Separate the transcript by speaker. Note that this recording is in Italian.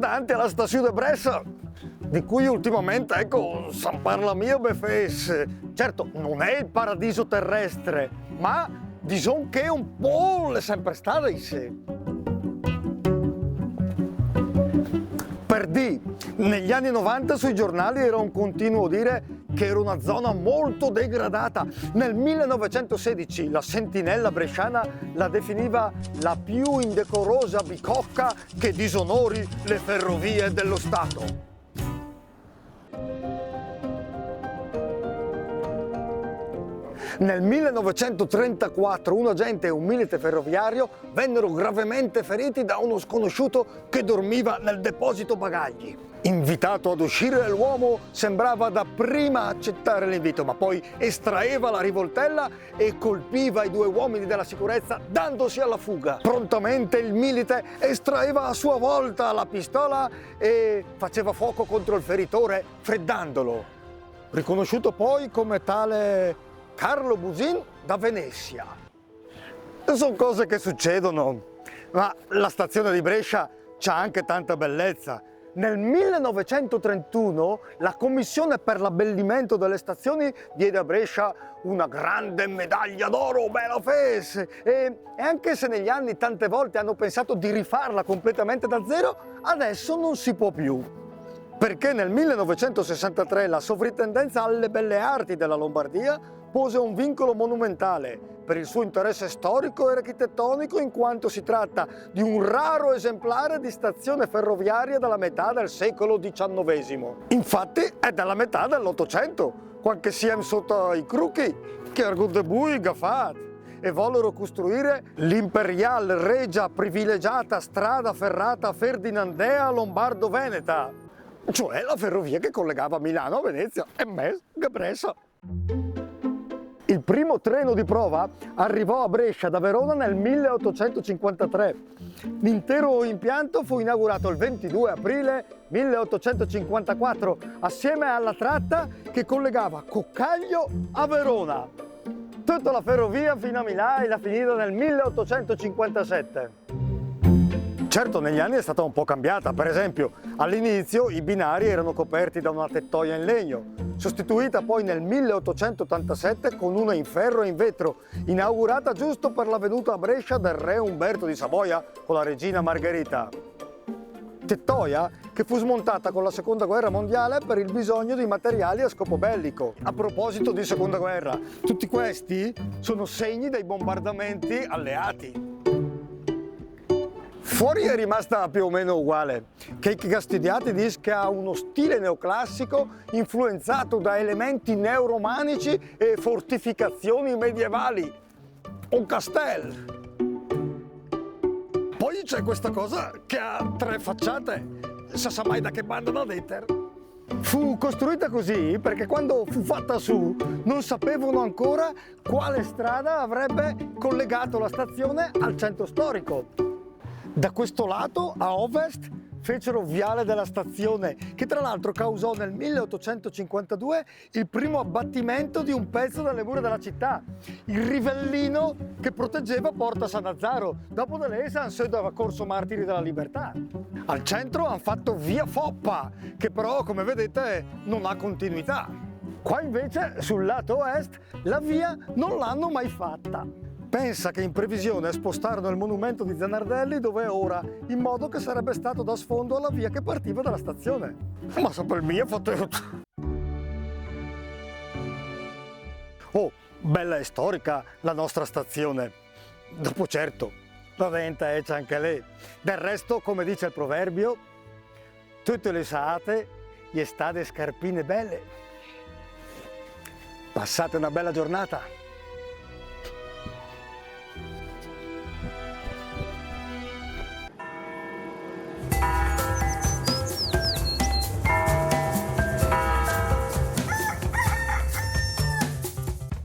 Speaker 1: davanti alla stazione di Brescia, di cui ultimamente, ecco, San parla mio befes. Certo, non è il paradiso terrestre, ma diciamo che un po' è sempre stato in sé. Per di, negli anni 90 sui giornali era un continuo dire che era una zona molto degradata. Nel 1916 la sentinella bresciana la definiva la più indecorosa bicocca che disonori le ferrovie dello Stato. Nel 1934 un agente e un milite ferroviario vennero gravemente feriti da uno sconosciuto che dormiva nel deposito bagagli. Invitato ad uscire, l'uomo sembrava dapprima accettare l'invito, ma poi estraeva la rivoltella e colpiva i due uomini della sicurezza dandosi alla fuga. Prontamente il milite estraeva a sua volta la pistola e faceva fuoco contro il feritore, freddandolo. Riconosciuto poi come tale Carlo Busin da Venezia. Sono cose che succedono, ma la stazione di Brescia c'ha anche tanta bellezza. Nel 1931 la Commissione per l'abbellimento delle stazioni diede a Brescia una grande medaglia d'oro, bella fes! E anche se negli anni tante volte hanno pensato di rifarla completamente da zero, adesso non si può più. Perché nel 1963 la Sovrintendenza alle Belle Arti della Lombardia pose un vincolo monumentale per il suo interesse storico e architettonico, in quanto si tratta di un raro esemplare di stazione ferroviaria dalla metà del secolo XIX. Infatti è dalla metà dell'Ottocento, quando siamo sotto i crucchi, che Argudebui Gafat, e vollero costruire l'imperial regia privilegiata strada ferrata Ferdinandea Lombardo-Veneta, cioè la ferrovia che collegava Milano a Venezia e Mes a Brescia. Il primo treno di prova arrivò a Brescia da Verona nel 1853. L'intero impianto fu inaugurato il 22 aprile 1854 assieme alla tratta che collegava Coccaglio a Verona. Tutta la ferrovia fino a Milano è finita nel 1857. Certo, negli anni è stata un po' cambiata. Per esempio, all'inizio i binari erano coperti da una tettoia in legno, sostituita poi nel 1887 con una in ferro e in vetro, inaugurata giusto per la venuta a Brescia del re Umberto di Savoia con la regina Margherita. Tettoia che fu smontata con la Seconda Guerra Mondiale per il bisogno di materiali a scopo bellico. A proposito di Seconda Guerra, tutti questi sono segni dei bombardamenti alleati. Fuori è rimasta più o meno uguale. Keiki Gastidiati dice che ha uno stile neoclassico influenzato da elementi neoromanici e fortificazioni medievali. Un castello. Poi c'è questa cosa che ha 3 facciate, se sa mai da che banda da deter. Fu costruita così perché quando fu fatta su non sapevano ancora quale strada avrebbe collegato la stazione al centro storico. Da questo lato, a ovest, fecero viale della stazione, che tra l'altro causò nel 1852 il primo abbattimento di un pezzo delle mura della città, il rivellino che proteggeva Porta San Nazzaro. Dopo di lei San Sede Corso Martiri della Libertà. Al centro hanno fatto via Foppa, che però, come vedete, non ha continuità. Qua invece, sul lato est, la via non l'hanno mai fatta. Pensa che in previsione spostarono il monumento di Zanardelli dove è ora, in modo che sarebbe stato da sfondo alla via che partiva dalla stazione. Ma sempre il mio fatto. Oh, bella e storica la nostra stazione. Dopo certo, la venta c'è anche lei. Del resto, come dice il proverbio, tutte le saate gli state scarpine belle. Passate una bella giornata.